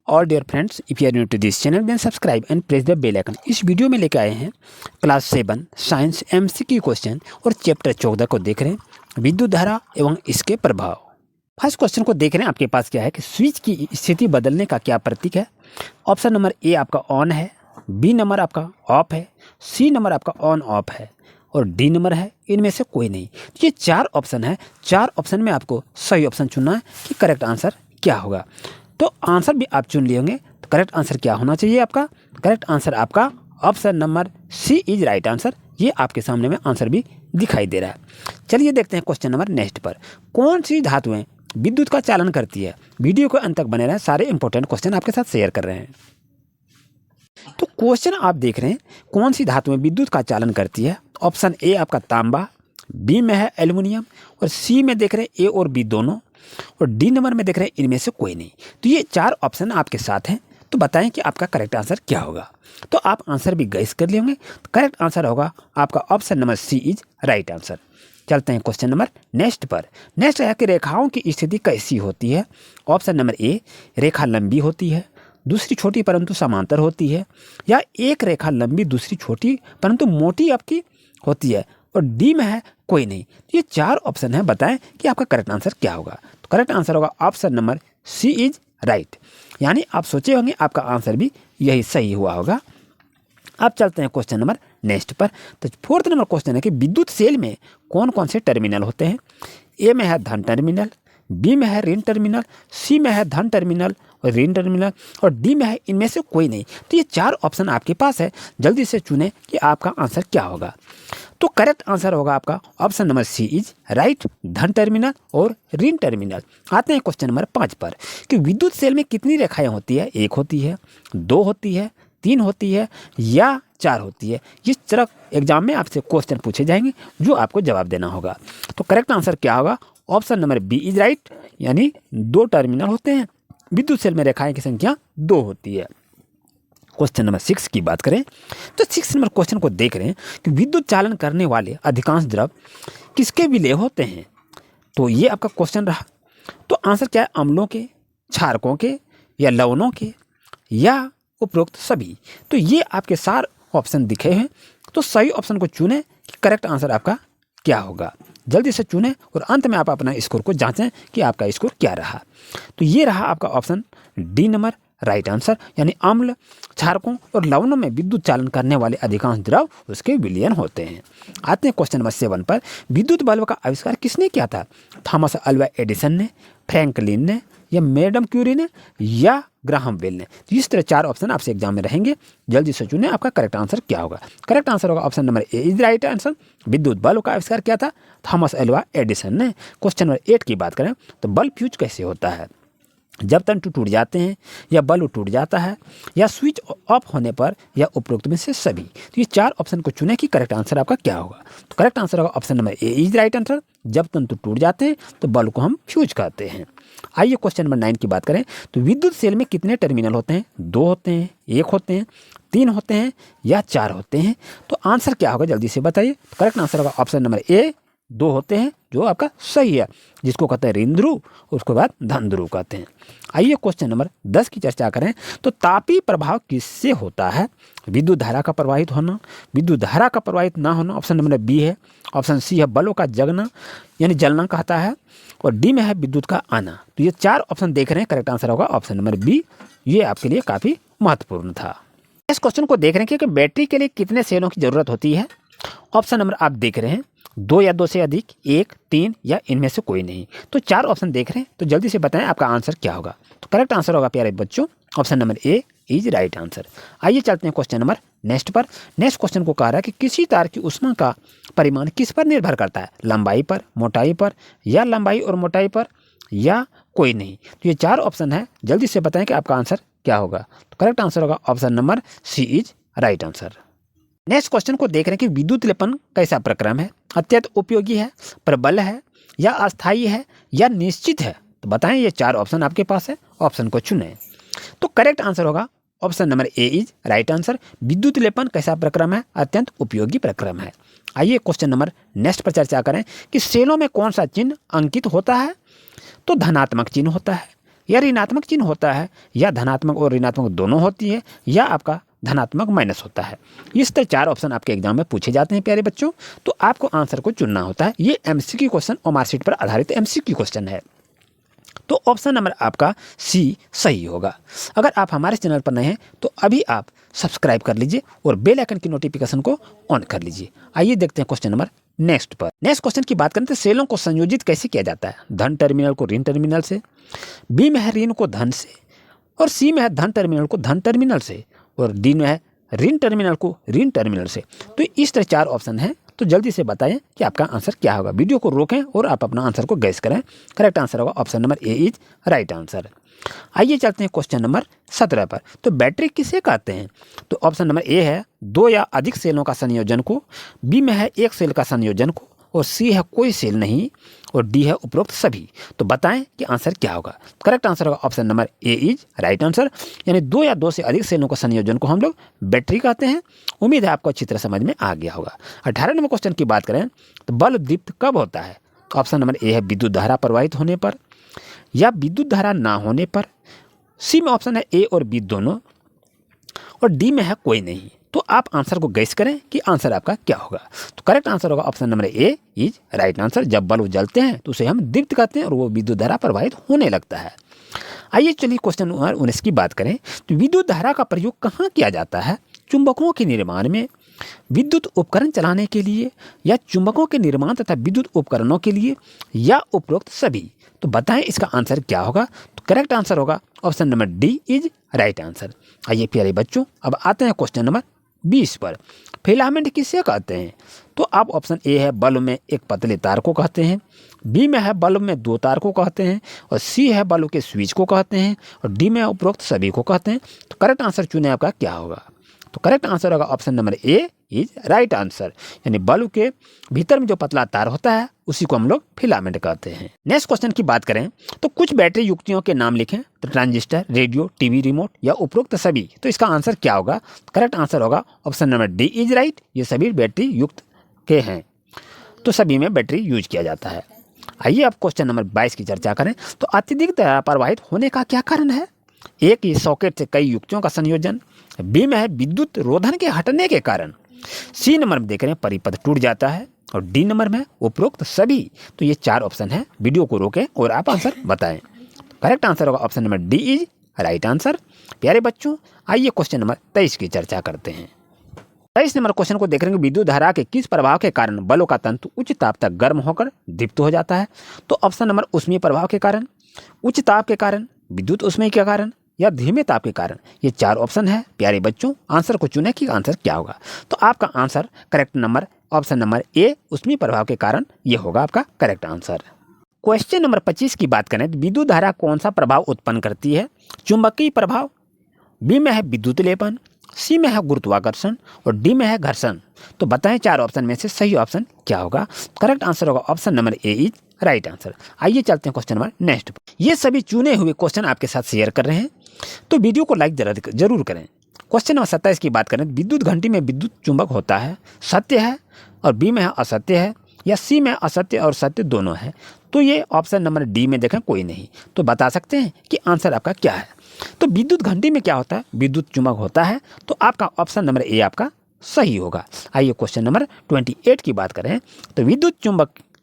All dear friends, if you are new to this channel then subscribe and press the bell icon. इस video में लेकर आए हैं class 7 science MCQ question और chapter 14 को देख रहे हैं विद्युत धारा एवं इसके प्रभाव। फर्स्ट क्वेश्चन को देख रहे हैं, आपके पास क्या है कि स्विच की स्थिति बदलने का क्या प्रतीक है। ऑप्शन नंबर ए आपका ऑन है, बी नंबर आपका ऑफ है, सी नंबर आपका ऑन ऑफ है और डी नंबर है इनमें से कोई नहीं। तो ये 4 ऑप्शन है, 4 ऑप्शन में आपको सही ऑप्शन चुनना है कि करेक्ट आंसर क्या होगा। तो आंसर भी आप चुन लिए होंगे, तो करेक्ट आंसर क्या होना चाहिए आपका। करेक्ट आंसर आपका option number C is right answer. ये आपके सामने में आंसर भी दिखाई दे रहा है। चलिए देखते हैं क्वेश्चन नंबर नेक्स्ट पर। कौन सी धातुएं विद्युत का चालन करती है। वीडियो को अंत तक बने रहें, सारे इंपॉर्टेंट क्वेश्चन आपके साथ शेयर कर रहे हैं। तो क्वेश्चन आप देख रहे हैं, कौन सी धातुएं विद्युत का चालन करती है। ऑप्शन ए आपका तांबा, बी में है एल्युमिनियम और सी में देख रहे हैं ए और बी दोनों और डी नंबर में देख रहे हैं इनमें से कोई नहीं। तो ये 4 ऑप्शन आपके साथ हैं, तो बताएं कि आपका करेक्ट आंसर क्या होगा। तो आप आंसर भी गैस कर लेंगे, तो करेक्ट आंसर होगा आपका option number C is right answer. चलते हैं क्वेश्चन नंबर नेक्स्ट पर। नेक्स्ट है कि रेखाओं की स्थिति कैसी होती है। ऑप्शन नंबर ए रेखा लंबी होती है, दूसरी छोटी परंतु समांतर होती है, या एक रेखा लंबी दूसरी छोटी परंतु मोटी आपकी होती है और डी में है कोई नहीं। तो ये 4 ऑप्शन है, बताएं कि आपका करेक्ट आंसर क्या होगा। तो करेक्ट आंसर होगा option number C is right. यानी आप सोचे होंगे आपका आंसर भी यही सही हुआ होगा। अब चलते हैं क्वेश्चन नंबर नेक्स्ट पर। तो 4th नंबर क्वेश्चन है कि विद्युत सेल में कौन कौन से टर्मिनल होते हैं। ए में है धन टर्मिनल, बी में है ऋण टर्मिनल, सी में है धन टर्मिनल और ऋण टर्मिनल और डी में है इनमें से कोई नहीं। तो ये 4 ऑप्शन आपके पास है, जल्दी से चुनें कि आपका आंसर क्या होगा। तो करेक्ट आंसर होगा आपका option number C is right, धन टर्मिनल और ऋण टर्मिनल। आते हैं क्वेश्चन नंबर 5 पर कि विद्युत सेल में कितनी रेखाएं होती है। 1 होती है, 2 होती है, 3 होती है या 4 होती है। इस तरह एग्जाम में आपसे क्वेश्चन पूछे जाएंगे जो आपको जवाब देना होगा। तो करेक्ट आंसर क्या होगा। Option number B is right, यानी 2 टर्मिनल होते हैं। विद्युत सेल में रेखाएं की संख्या 2 होती है। क्वेश्चन नंबर 6 की बात करें तो 6 नंबर क्वेश्चन को देख रहे हैं कि विद्युत चालन करने वाले अधिकांश द्रव किसके विलय होते हैं। तो ये आपका क्वेश्चन रहा। तो आंसर क्या है, अम्लों के, क्षारकों के या लवणों के या उपरोक्त सभी। तो ये आपके 4 ऑप्शन दिखे हैं, तो सही ऑप्शन को चुनें कि करेक्ट आंसर आपका क्या होगा। जल्दी से चुनें और अंत में आप अपना स्कोर को जांचें कि आपका स्कोर क्या रहा। तो ये रहा आपका option D number right answer, यानी अम्ल, क्षारकों और लवणों में विद्युत चालन करने वाले अधिकांश द्रव उसके विलयन होते हैं। आते हैं क्वेश्चन नंबर 7 पर। विद्युत बल्ब का आविष्कार किसने किया था। थॉमस अल्वा एडिसन ने, फ्रैंकलिन ने या मैडम क्यूरी ने या ग्राहम बेल ने। तो इस तरह 4 ऑप्शन आपसे एग्जाम में रहेंगे, जल्दी से चुनें आपका करेक्ट आंसर क्या होगा। करेक्ट आंसर होगा option number A is right answer. विद्युत बल्ब का आविष्कार किया था थॉमस अल्वा एडिसन ने। क्वेश्चन नंबर 8 की बात करें तो बल्ब फ्यूज कैसे होता है। जब तंतु टूट जाते हैं या बल्ब टूट जाता है या स्विच ऑफ होने पर या उपरोक्त में से सभी। तो ये 4 ऑप्शन को चुनें कि करेक्ट आंसर आपका क्या होगा। तो करेक्ट आंसर होगा option number A is right answer. जब तंतु टूट जाते हैं तो बल्ब को हम फ्यूज कहते हैं। आइए क्वेश्चन नंबर 9 की बात करें तो विद्युत सेल में कितने टर्मिनल होते हैं। 2 होते हैं, 1 होते हैं, 3 होते हैं या 4 होते हैं। तो आंसर क्या होगा, जल्दी से बताइए। करेक्ट आंसर होगा ऑप्शन नंबर ए 2 होते हैं, जो आपका सही है, जिसको कहते हैं ऋण ध्रुव, उसके बाद धन ध्रुव कहते हैं। आइए क्वेश्चन नंबर 10 की चर्चा करें तो तापीय प्रभाव किससे होता है। विद्युत धारा का प्रवाहित होना, विद्युत धारा का प्रवाहित ना होना ऑप्शन नंबर बी है। ऑप्शन सी है बलों का जगना यानी जलना कहता है और डी में है विद्युत का आना। तो ये 4 ऑप्शन देख रहे हैं, करेक्ट आंसर होगा ऑप्शन नंबर बी। ये आपके लिए काफ़ी महत्वपूर्ण था। इस क्वेश्चन को देख रहे हैं कि बैटरी के लिए कितने सेलों की जरूरत होती है। ऑप्शन नंबर आप देख रहे हैं 2 या 2 से अधिक, 1, 3 या इनमें से कोई नहीं। तो 4 ऑप्शन देख रहे हैं, तो जल्दी से बताएं आपका आंसर क्या होगा। तो करेक्ट आंसर होगा प्यारे बच्चों option number A is right answer. आइए चलते हैं क्वेश्चन नंबर नेक्स्ट पर। नेक्स्ट क्वेश्चन को कह रहा है कि किसी तार की ऊष्मा का परिमाण किस पर निर्भर करता है। लंबाई पर, मोटाई पर या लंबाई और मोटाई पर या कोई नहीं। तो ये 4 ऑप्शन है, जल्दी से बताएं कि आपका आंसर क्या होगा। तो करेक्ट आंसर होगा option number C is right answer. Next question को देख रहे हैं कि विद्युत लेपन कैसा प्रक्रम है। अत्यंत उपयोगी है, प्रबल है या अस्थायी है या निश्चित है। तो बताएं, ये 4 ऑप्शन आपके पास है, ऑप्शन को चुनें। तो करेक्ट आंसर होगा option number A is right answer. विद्युत लेपन कैसा प्रक्रम है, अत्यंत उपयोगी प्रक्रम है। आइए क्वेश्चन नंबर नेक्स्ट पर चर्चा करें कि सेलों में कौन सा चिन्ह अंकित होता है। तो धनात्मक चिन्ह होता है या ऋणात्मक चिन्ह होता है, या धनात्मक और ऋणात्मक दोनों होती है, या आपका धनात्मक माइनस होता है। इस तरह 4 ऑप्शन आपके एग्जाम में पूछे जाते हैं प्यारे बच्चों। तो आपको आंसर को चुनना होता है। ये एमसीक्यू क्वेश्चन और मार्कशीट पर आधारित एमसीक्यू क्वेश्चन है। तो ऑप्शन नंबर आपका सी सही होगा। अगर आप हमारे चैनल पर नए हैं तो अभी आप सब्सक्राइब कर लीजिए और बेल आइकन की नोटिफिकेशन को ऑन कर लीजिए। आइए देखते हैं क्वेश्चन नंबर नेक्स्ट पर। नेक्स्ट क्वेश्चन की बात करें तो सेलों को संयोजित कैसे किया जाता है? धन टर्मिनल को ऋण टर्मिनल से, बी में है ऋण को धन से, और सी में है धन टर्मिनल को धन टर्मिनल से, और डी में है ऋण टर्मिनल को ऋण टर्मिनल से। तो इस तरह 4 ऑप्शन है। तो जल्दी से बताएं कि आपका आंसर क्या होगा। वीडियो को रोकें और आप अपना आंसर को गैस करें। करेक्ट आंसर होगा option number A is right answer. आइए चलते हैं क्वेश्चन नंबर 17 पर। तो बैटरी किसे कहते हैं? तो ऑप्शन नंबर ए है 2 या अधिक सेलों का संयोजन को, बी में है 1 सेल का संयोजन को, और सी है कोई सेल नहीं, और डी है उपरोक्त सभी। तो बताएं कि आंसर क्या होगा। करेक्ट आंसर होगा option number A is right answer. यानी 2 या 2 से अधिक सेलों का संयोजन को हम लोग बैटरी कहते हैं। उम्मीद है आपको अच्छी तरह समझ में आ गया होगा। 18 नंबर क्वेश्चन की बात करें तो बल्ब दीप्त कब होता है? तो ऑप्शन नंबर ए है विद्युत धारा प्रवाहित होने पर, या विद्युत धारा ना होने पर, सी में ऑप्शन है ए और बी दोनों, और डी में है कोई नहीं। तो आप आंसर को गैस करें कि आंसर आपका क्या होगा। तो करेक्ट आंसर होगा option number A is right answer. जब बल्ब जलते हैं तो उसे हम दीप्त कहते हैं और वो विद्युत धारा प्रवाहित होने लगता है। आइए चलिए क्वेश्चन नंबर 19 की बात करें। तो विद्युत धारा का प्रयोग कहाँ किया जाता है? चुंबकों के निर्माण में, विद्युत उपकरण चलाने के लिए, या चुंबकों के निर्माण तथा विद्युत उपकरणों के लिए, या उपरोक्त सभी। तो बताएं इसका आंसर क्या होगा। तो करेक्ट आंसर होगा option number D is right answer. आइए प्यारे बच्चों अब आते हैं क्वेश्चन नंबर 20 पर। फिलामेंट किसे कहते हैं? तो आप ऑप्शन ए है बल्ब में एक पतले तार को कहते हैं, बी में है बल्ब में 2 तार को कहते हैं, और सी है बल्ब के स्विच को कहते हैं, और डी में उपरोक्त सभी को कहते हैं। तो करेक्ट आंसर चुने आपका क्या होगा। तो करेक्ट आंसर होगा option number A is right answer. यानी बल्ब के भीतर में जो पतला तार होता है उसी को हम लोग फिलामेंट कहते हैं। नेक्स्ट क्वेश्चन की बात करें तो कुछ बैटरी युक्तियों के नाम लिखें। तो ट्रांजिस्टर, रेडियो, टीवी रिमोट, या उपरोक्त सभी। तो इसका आंसर क्या होगा। करेक्ट आंसर होगा option number D is right. ये सभी बैटरी युक्त के हैं, तो सभी में बैटरी यूज किया जाता है। आइए अब क्वेश्चन नंबर 22 की चर्चा करें। तो अत्यधिक धारा प्रवाहित होने का क्या कारण है? एक ही सॉकेट से कई युक्तियों का संयोजन, बी में है विद्युत रोधन के हटने के कारण, सी नंबर में देख रहे हैं परिपथ टूट जाता है, और डी नंबर में उपरोक्त सभी। तो ये 4 ऑप्शन है। वीडियो को रोकें और आप आंसर बताएं। करेक्ट आंसर होगा option number D is right answer. प्यारे बच्चों आइए क्वेश्चन नंबर 23 की चर्चा करते हैं। 23 नंबर क्वेश्चन को देख रहे हैं विद्युत धारा के किस प्रभाव के कारण बल्ब का तंतु उच्च ताप तक गर्म होकर दीप्त हो जाता है? तो ऑप्शन नंबर ऊष्मीय प्रभाव के कारण, उच्च ताप के कारण, विद्युत ऊष्मीय के कारण, या धीमे ताप के कारण। ये 4 ऑप्शन है। प्यारे बच्चों आंसर को चुने कि आंसर क्या होगा। तो आपका answer correct number option number A ऊष्मीय प्रभाव के कारण ये होगा आपका करेक्ट आंसर। क्वेश्चन नंबर 25 की बात करें तो विद्युत धारा कौन सा प्रभाव उत्पन्न करती है? चुंबकीय प्रभाव, बी में है विद्युत लेपन, सी में है गुरुत्वाकर्षण, और डी में है घर्षण। तो बताएं 4 ऑप्शन में से सही ऑप्शन क्या होगा। करेक्ट आंसर होगा option number A is right answer. आइए चलते हैं क्वेश्चन नंबर नेक्स्ट। ये सभी चुने हुए क्वेश्चन आपके साथ शेयर कर रहे हैं, तो वीडियो को लाइक जरूर करें। क्वेश्चन नंबर 27 की बात करें विद्युत घंटी में विद्युत चुंबक होता है, सत्य है, और बी में है असत्य है, या सी में असत्य और सत्य दोनों है। तो ये ऑप्शन नंबर डी में देखें कोई नहीं। तो बता सकते हैं कि आंसर आपका क्या है। तो विद्युत घंटी में क्या होता है? विद्युत चुंबक होता है। तो आपका ऑप्शन नंबर ए आपका सही होगा। आइए क्वेश्चन नंबर 28 की बात करें तो विद्युत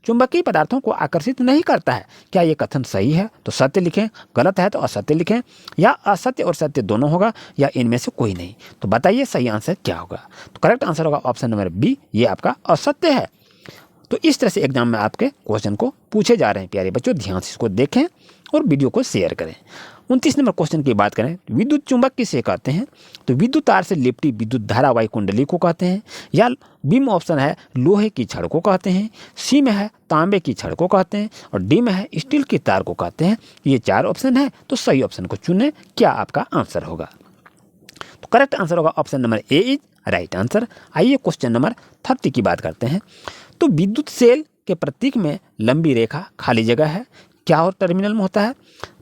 चुंबकीय पदार्थों को आकर्षित नहीं करता है। क्या ये कथन सही है? तो सत्य लिखें, गलत है तो असत्य लिखें, या असत्य और सत्य दोनों होगा, या इनमें से कोई नहीं। तो बताइए सही आंसर क्या होगा। तो करेक्ट आंसर होगा ऑप्शन नंबर बी, ये आपका असत्य है। तो इस तरह से एग्जाम में आपके क्वेश्चन को पूछे जा रहे हैं। प्यारे बच्चों ध्यान से इसको देखें और वीडियो को शेयर करें। 29 नंबर क्वेश्चन की बात करें विद्युत चुंबक किसे कहते हैं? तो विद्युत तार से लिपटी विद्युत धारावाही कुंडली को कहते हैं, या बी में ऑप्शन है लोहे की छड़ को कहते हैं, सी में है तांबे की छड़ को कहते हैं, और डी में है स्टील की तार को कहते हैं। ये 4 ऑप्शन है। तो सही ऑप्शन को चुनें, क्या आपका आंसर होगा। तो करेक्ट आंसर होगा option number A is right answer. आइए क्वेश्चन नंबर 30 की बात करते हैं। तो विद्युत सेल के प्रतीक में लंबी रेखा खाली जगह है, क्या और टर्मिनल में होता है?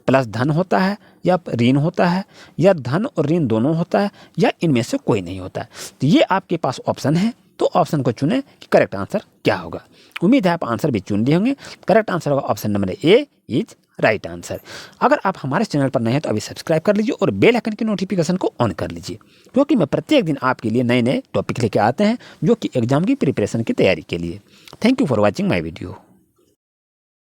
प्लस धन होता है, या ऋण होता है, या धन और ऋण दोनों होता है, या इनमें से कोई नहीं होता है। तो ये आपके पास ऑप्शन है। तो ऑप्शन को चुनें कि करेक्ट आंसर क्या होगा। उम्मीद है आप आंसर भी चुन लिए होंगे। करेक्ट आंसर होगा option number A is right answer. अगर आप हमारे चैनल पर नए हैं तो अभी सब्सक्राइब कर लीजिए और बेल आइकन की नोटिफिकेशन को ऑन कर लीजिए, क्योंकि मैं प्रत्येक दिन आपके लिए नए नए टॉपिक लेके आते हैं जो कि एग्जाम की प्रिपरेशन की तैयारी के लिए। Thank you for watching my video.